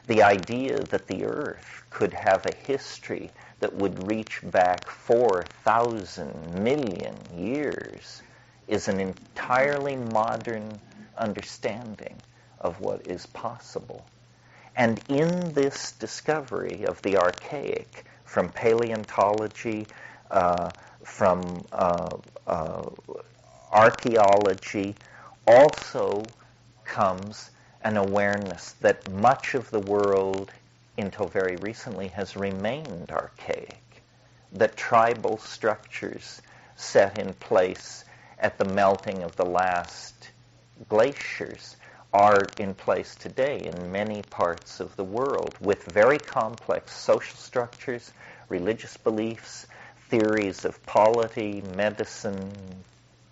The idea that the Earth could have a history that would reach back 4,000 million years is an entirely modern understanding of what is possible. And in this discovery of the archaic, from paleontology, from archaeology, also comes an awareness that much of the world, until very recently, has remained archaic, that tribal structures set in place at the melting of the last glaciers are in place today in many parts of the world, with very complex social structures, religious beliefs, theories of polity, medicine,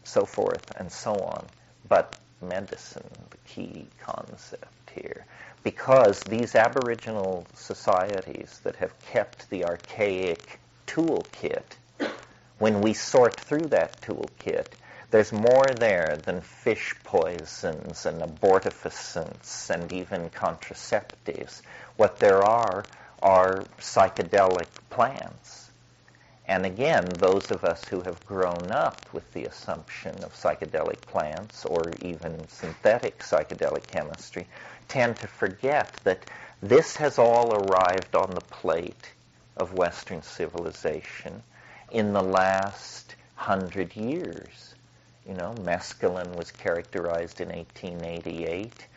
so forth and so on. But medicine, the key concept here, because these Aboriginal societies that have kept the archaic toolkit, when we sort through that toolkit, there's more there than fish poisons and abortifacients and even contraceptives. What there are psychedelic plants. And again, those of us who have grown up with the assumption of psychedelic plants or even synthetic psychedelic chemistry tend to forget that this has all arrived on the plate of Western civilization in the last 100 years. You know, mescaline was characterized in 1888,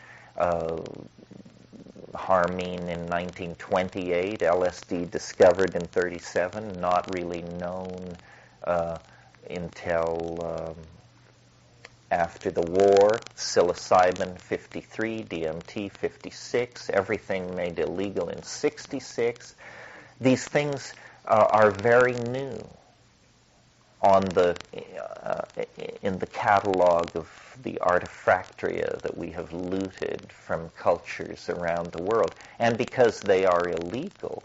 harmine in 1928, LSD discovered in 37, not really known until after the war, psilocybin 53, DMT 56, everything made illegal in 66. These things are very new on the in the catalog of the artefactoria that we have looted from cultures around the world. And because they are illegal,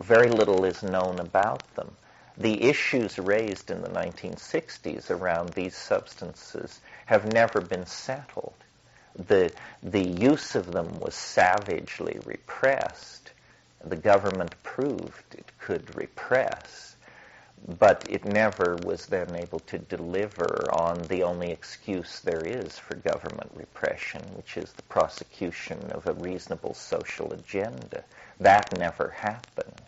very little is known about them. The issues raised in the 1960s around these substances have never been settled. The use of them was savagely repressed. The government proved it could repress, but it never was then able to deliver on the only excuse there is for government repression, which is the prosecution of a reasonable social agenda. That never happened.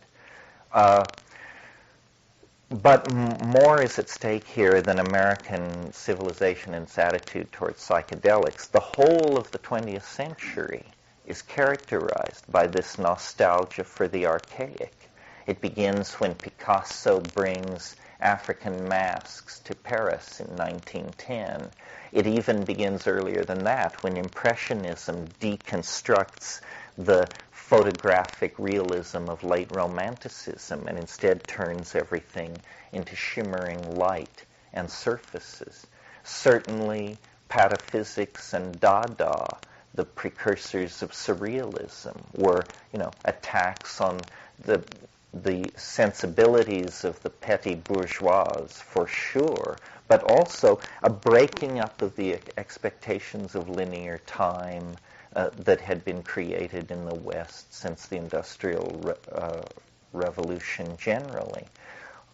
But more is at stake here than American civilization and its attitude towards psychedelics. The whole of the 20th century is characterized by this nostalgia for the archaic. It begins when Picasso brings African masks to Paris in 1910. It even begins earlier than that, when Impressionism deconstructs the photographic realism of late Romanticism and instead turns everything into shimmering light and surfaces. Certainly, pataphysics and Dada, the precursors of surrealism, were, attacks on the sensibilities of the petty bourgeois, for sure, but also a breaking up of the expectations of linear time that had been created in the West since the Industrial Revolution generally.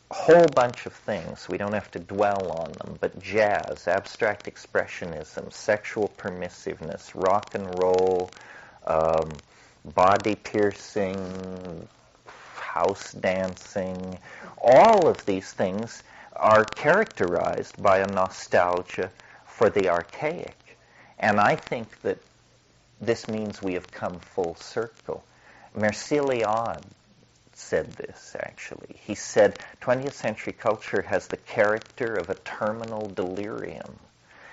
A whole bunch of things, we don't have to dwell on them, but jazz, abstract expressionism, sexual permissiveness, rock and roll, body piercing, house dancing, all of these things are characterized by a nostalgia for the archaic. And I think that this means we have come full circle. Merciliade said this, actually. He said, 20th century culture has the character of a terminal delirium.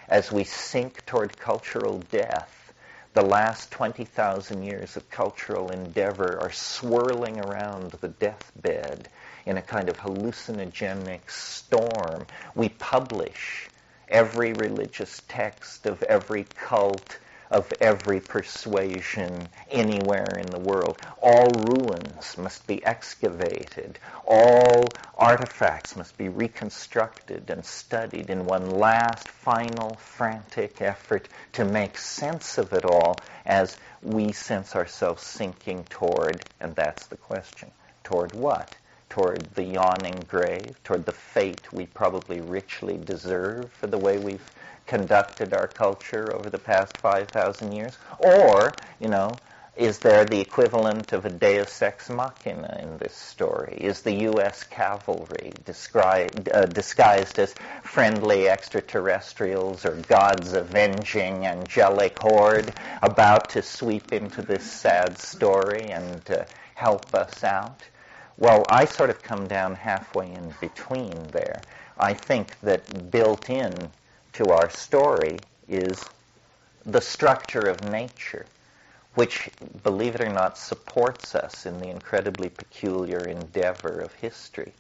As we sink toward cultural death, the last 20,000 years of cultural endeavor are swirling around the deathbed in a kind of hallucinogenic storm. We publish every religious text of every cult of every persuasion anywhere in the world. All ruins must be excavated. All artifacts must be reconstructed and studied in one last, final, frantic effort to make sense of it all as we sense ourselves sinking toward, and that's the question, toward what? Toward the yawning grave, toward the fate we probably richly deserve for the way we've conducted our culture over the past 5,000 years? Or, is there the equivalent of a deus ex machina in this story? Is the U.S. cavalry disguised as friendly extraterrestrials or God's avenging angelic horde about to sweep into this sad story and help us out? Well, I sort of come down halfway in between there. I think that built in to our story is the structure of nature, which, believe it or not, supports us in the incredibly peculiar endeavor of history.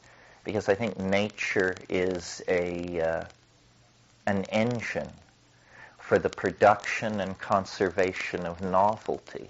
Because I think nature is an engine for the production and conservation of novelty.